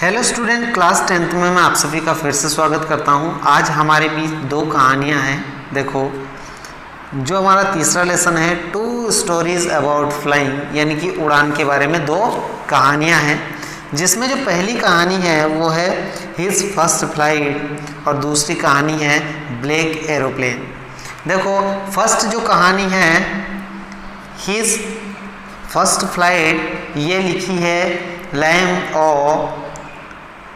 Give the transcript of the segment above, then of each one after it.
Hello student, class 10th में मैं आप सभी का फिर से स्वागत करता हूं। आज हमारे बीच दो कहानियां हैं। देखो, जो हमारा तीसरा लेसन है टू स्टोरीज अबाउट फ्लाइंग, यानी कि उड़ान के बारे में दो कहानियां हैं, जिसमें जो पहली कहानी है वो है हिज फर्स्ट फ्लाइट और दूसरी कहानी है ब्लैक एरोप्लेन। देखो, फर्स्ट जो कहानी है हिज फर्स्ट फ्लाइट, ये लिखी है लैम और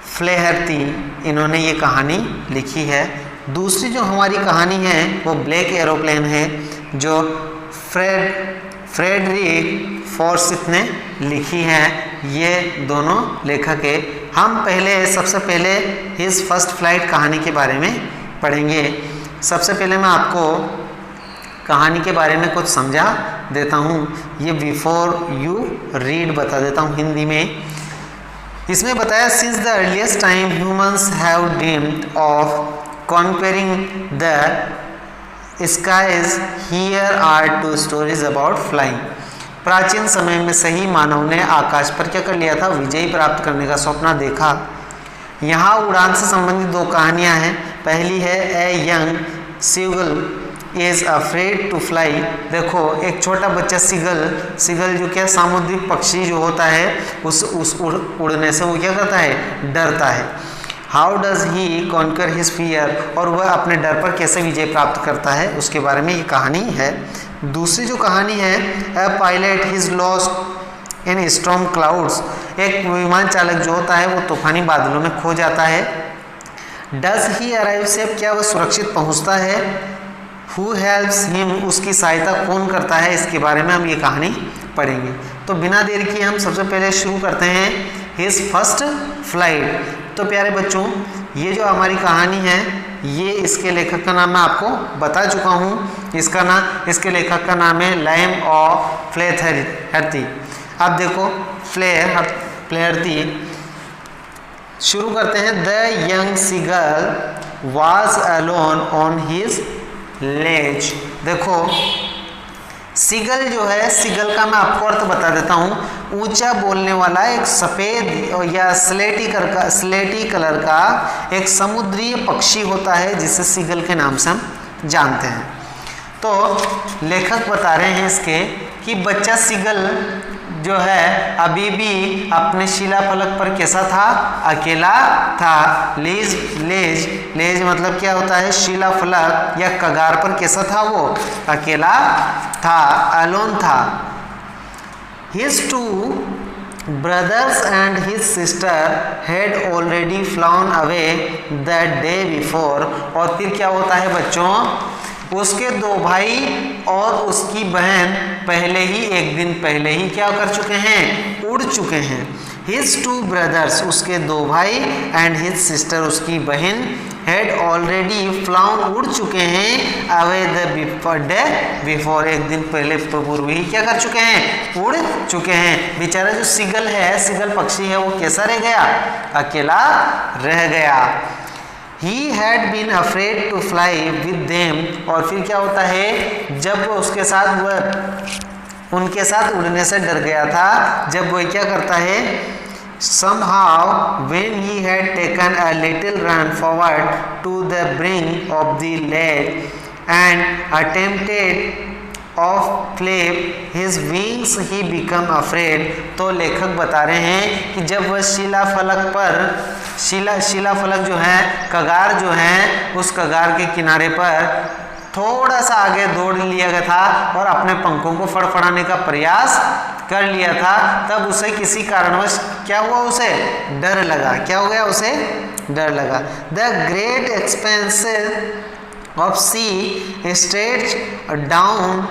फ्लेहर्टी, इन्होंने ये कहानी लिखी है। दूसरी जो हमारी कहानी है वो ब्लैक एरोप्लेन है, जो फ्रेडरिक फॉर्सिथ ने लिखी है। ये दोनों लेखक है। हम सबसे पहले हिज फर्स्ट फ्लाइट कहानी के बारे में पढ़ेंगे। सबसे पहले मैं आपको कहानी के बारे में कुछ समझा देता हूँ। ये बिफोर यू रीड बता देता हूँ हिंदी में। इसमें बताया, since the earliest time humans have dreamed of conquering the skies, here are two stories about flying. प्राचीन समय में सही मानव ने आकाश पर क्या कर लिया था? विजय प्राप्त करने का सपना देखा। यहाँ उड़ान से संबंधित दो कहानियाँ हैं। पहली है a young seagull is afraid to fly. देखो, एक छोटा बच्चा सीगल जो क्या सामुद्रिक पक्षी जो होता है उस उड़ने से वो क्या करता है? डरता है। How does he conquer his fear, और वह अपने डर पर कैसे विजय प्राप्त करता है, उसके बारे में ये कहानी है। दूसरी जो कहानी है a pilot is lost in storm clouds. एक विमान चालक जो होता है वो तूफानी बादलों में खो जाता है। डज ही अराइव सेफ, क्या वह सुरक्षित पहुँचता है? Who helps him, उसकी सहायता कौन करता है, इसके बारे में हम ये कहानी पढ़ेंगे। तो बिना देर किए हम सबसे पहले शुरू करते हैं हिज फर्स्ट फ्लाइट। तो प्यारे बच्चों, ये जो हमारी कहानी है ये इसके लेखक का नाम मैं आपको बता चुका हूँ। इसके लेखक का नाम है लैम और फ्लेहर्टी। अब देखो, फ्लेहर्टी शुरू करते हैं। The young seagull was alone on his ledge. देखो, सीगल जो है, सीगल का मैं आपको अर्थ बता देता हूँ। ऊंचा बोलने वाला एक सफ़ेद या स्लेटी कलर का एक समुद्री पक्षी होता है, जिसे सीगल के नाम से हम जानते हैं। तो लेखक बता रहे हैं इसके कि बच्चा सीगल जो है अभी भी अपने शिलाफलक पर कैसा था? अकेला था। लेज मतलब क्या होता है? शिलाफलक या कगार पर कैसा था? वो अकेला था, अलोन था। His two brothers and his sister had already flown away the day before. और फिर क्या होता है बच्चों? उसके दो भाई और उसकी बहन एक दिन पहले ही क्या कर चुके हैं? उड़ चुके हैं। हिज टू ब्रदर्स, उसके दो भाई, एंड हिज सिस्टर, उसकी बहन, हैड ऑलरेडी फ्लाउन, उड़ चुके हैं, अवे द डे बिफोर, एक दिन पहले पूर्व ही क्या कर चुके हैं? उड़ चुके हैं। बेचारा जो सीगल है, सीगल पक्षी है, वो कैसा रह गया? अकेला रह गया। He had been afraid to fly with them, और फिर क्या होता है? जब वो उनके साथ उड़ने से डर गया था, जब वो क्या करता है? Somehow when he had taken a little run forward to the brink of the lake and attempted of flap his wings, he become afraid। तो लेखक बता रहे हैं कि जब वह शिलाफलक जो है, कगार जो है, उस कगार के किनारे पर थोड़ा सा आगे दौड़ लिया गया था और अपने पंखों को फड़फड़ाने का प्रयास कर लिया था, तब उसे किसी कारणवश क्या हुआ? उसे डर लगा। क्या हो गया? उसे डर लगा। The great expenses of sea stretch down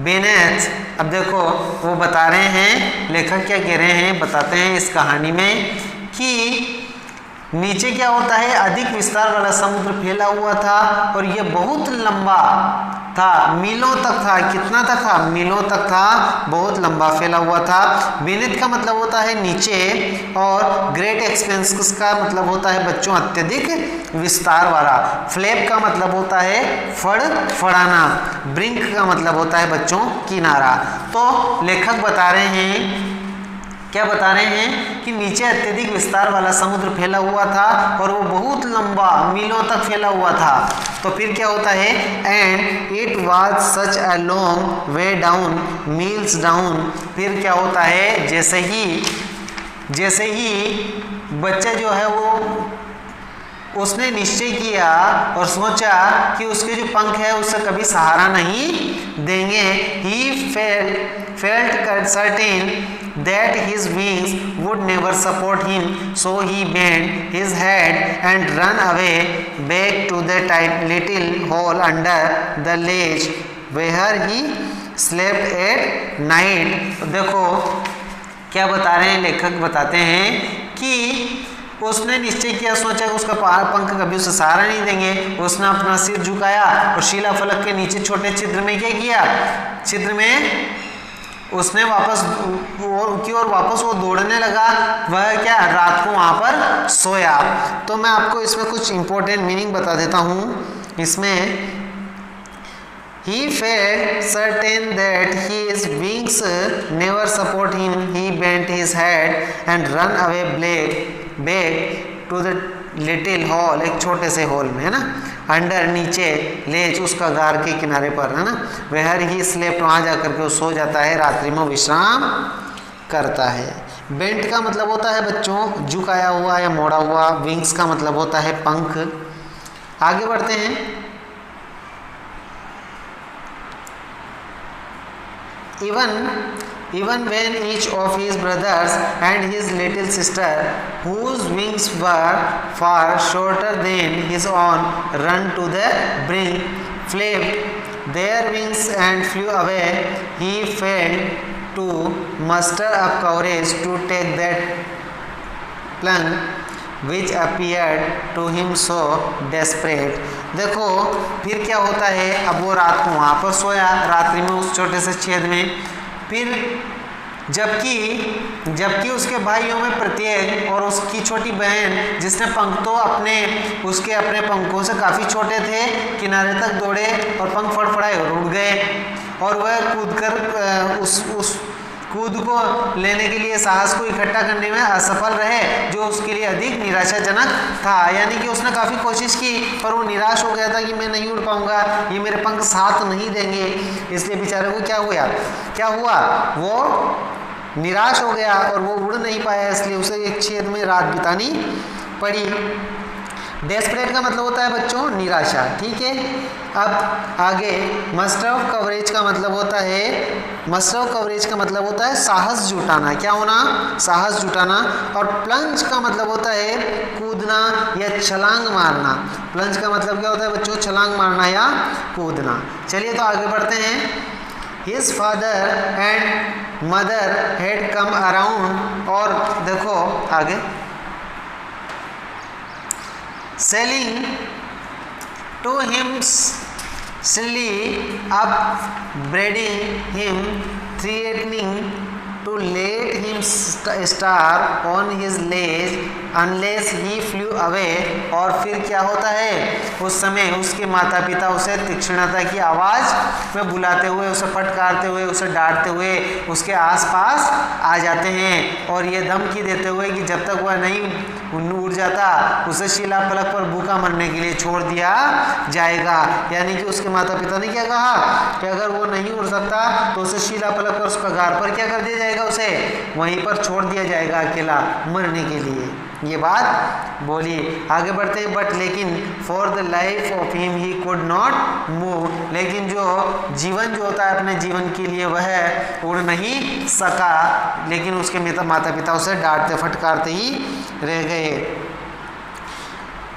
beneath. अब देखो, वो बता रहे हैं, लेखक क्या कह रहे हैं, बताते हैं इस कहानी में कि नीचे क्या होता है? अधिक विस्तार वाला समुद्र फैला हुआ था और ये बहुत लंबा था, मीलों तक था। कितना तक था? मीलों तक था, बहुत लंबा फैला हुआ था। बेनेथ का मतलब होता है नीचे, और ग्रेट एक्सपेंस का मतलब होता है बच्चों अत्यधिक विस्तार वाला। फ्लैप का मतलब होता है फड़ाना। ब्रिंक का मतलब होता है बच्चों किनारा। तो लेखक बता रहे हैं क्या बता रहे हैं कि नीचे अत्यधिक विस्तार वाला समुद्र फैला हुआ था और वो बहुत लंबा मीलों तक फैला हुआ था। तो फिर क्या होता है, and it was such a long way down meals down. फिर क्या होता है, जैसे ही बच्चा जो है वो उसने निश्चय किया और सोचा कि उसके जो पंख है उससे कभी सहारा नहीं देंगे। ही felt certain that his wings would never support him, so he bent his head and ran away back to the little hole under the ledge where he slept at night। देखो क्या बता रहे हैं, लेखक बताते हैं कि उसने निश्चय किया, सोचा कि उसका पंख कभी उसे सहारा नहीं देंगे। उसने अपना सिर झुकाया और शिला फलक के नीचे छोटे छिद्र में क्या किया, छिद्र में उसने वापस वो दौड़ने लगा। वह क्या, रात को वहां पर सोया। तो मैं आपको इसमें कुछ इंपॉर्टेंट मीनिंग बता देता हूँ। इसमें He felt certain that his wings never support him. He bent his head and ran away back to the little hole, एक छोटे से हॉल में, है ना, अंडर नीचे, लेज उसका गार के किनारे पर, है ना, where he slept, वहाँ जाकर के वो सो जाता है, रात्रि में विश्राम करता है। बेंट का मतलब होता है बच्चों झुकाया हुआ या मोड़ा हुआ। विंग्स का मतलब होता है पंख। आगे बढ़ते हैं। Even when each of his brothers and his little sister, whose wings were far shorter than his own, ran to the brink, flapped their wings and flew away, he failed to muster up courage to take that plunge which appeared to him so desperate। देखो फिर क्या होता है, अब वो रात को वहाँ पर सोया, रात्रि में उस छोटे से छेद में। फिर जबकि उसके भाइयों में प्रत्येक और उसकी छोटी बहन जिसने पंख तो अपने पंखों से काफ़ी छोटे थे, किनारे तक दौड़े और पंख फड़फड़ाए और उड़ गए, और वह कूदकर उस कूद को लेने के लिए साहस को इकट्ठा करने में असफल रहे, जो उसके लिए अधिक निराशाजनक था। यानी कि उसने काफ़ी कोशिश की पर वो निराश हो गया था कि मैं नहीं उड़ पाऊंगा, ये मेरे पंख साथ नहीं देंगे। इसलिए बेचारे को क्या हुआ, वो निराश हो गया और वो उड़ नहीं पाया, इसलिए उसे एक छेद में रात बितानी पड़ी। डेस्परेट का मतलब होता है बच्चों निराशा, ठीक है। अब आगे मस्ट ऑफ कवरेज का मतलब होता है साहस जुटाना, क्या होना, साहस जुटाना। और प्लंज का मतलब होता है कूदना या छलांग मारना। प्लंज का मतलब क्या होता है बच्चों, छलांग मारना या कूदना। चलिए तो आगे बढ़ते हैं। His father and mother had come around, और देखो आगे, selling to him silly, upbraiding him, threatening to let him starve on his ledge unless he flew away। और फिर क्या होता है, उस समय उसके माता पिता उसे तीक्ष्णता की आवाज़ में बुलाते हुए, उसे फटकारते हुए, उसे डांटते हुए उसके आसपास आ जाते हैं और ये धमकी देते हुए कि जब तक वह नहीं उड़ जाता उसे शिला फलक पर भूखा मरने के लिए छोड़ दिया जाएगा। यानी कि उसके माता पिता ने क्या कहा कि अगर वो नहीं उड़ सकता तो उसे शिला फलक पर, उसका गार पर क्या कर दिया जाएगा, उसे वहीं पर छोड़ दिया जाएगा अकेला मरने के लिए। ये बात बोली। आगे बढ़ते हैं। बट लेकिन for the life of him he could not move, लेकिन जो जीवन जो होता है अपने जीवन के लिए वह उड़ नहीं सका, लेकिन उसके माता पिता उसे डांटते फटकारते ही रह गए।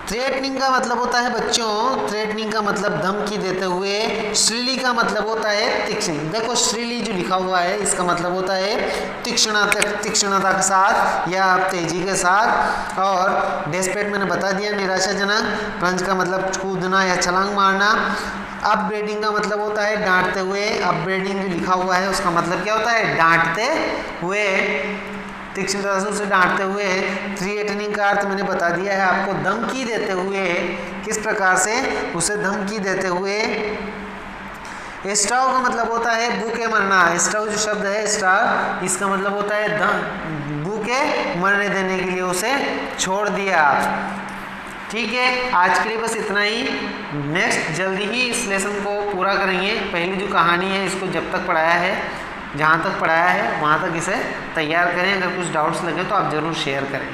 थ्रेटनिंग का मतलब होता है बच्चों, थ्रेटनिंग का मतलब धमकी देते हुए। श्रीली का मतलब होता है तीक्ष्ण। देखो श्रीली जो लिखा हुआ है इसका मतलब होता है तीक्ष्णता के साथ या तेजी के साथ। और डेस्परेट मैंने बता दिया निराशाजनक। प्लंज का मतलब कूदना या छलांग मारना। अपब्रेडिंग का मतलब होता है डांटते हुए। अपब्रेडिंग जो लिखा हुआ है उसका मतलब क्या होता है, डांटते हुए, तीक्ष्ण तरह से उसे डांटते हुए। थ्रेटनिंग का अर्थ मैंने बता दिया है आपको, धमकी देते हुए। किस प्रकार से, उसे धमकी देते हुए। स्टाव का मतलब होता है भूखे मरना। स्टाव जो शब्द है स्टाव, इसका मतलब होता है डूब के मरने देने के लिए उसे छोड़ दिया। ठीक है, आज के लिए बस इतना ही। नेक्स्ट जल्दी ही इस लेसन को पूरा करेंगे। पहली जो कहानी है इसको जब तक पढ़ाया है, जहाँ तक पढ़ाया है वहाँ तक इसे तैयार करें। अगर कुछ डाउट्स लगे तो आप ज़रूर शेयर करें।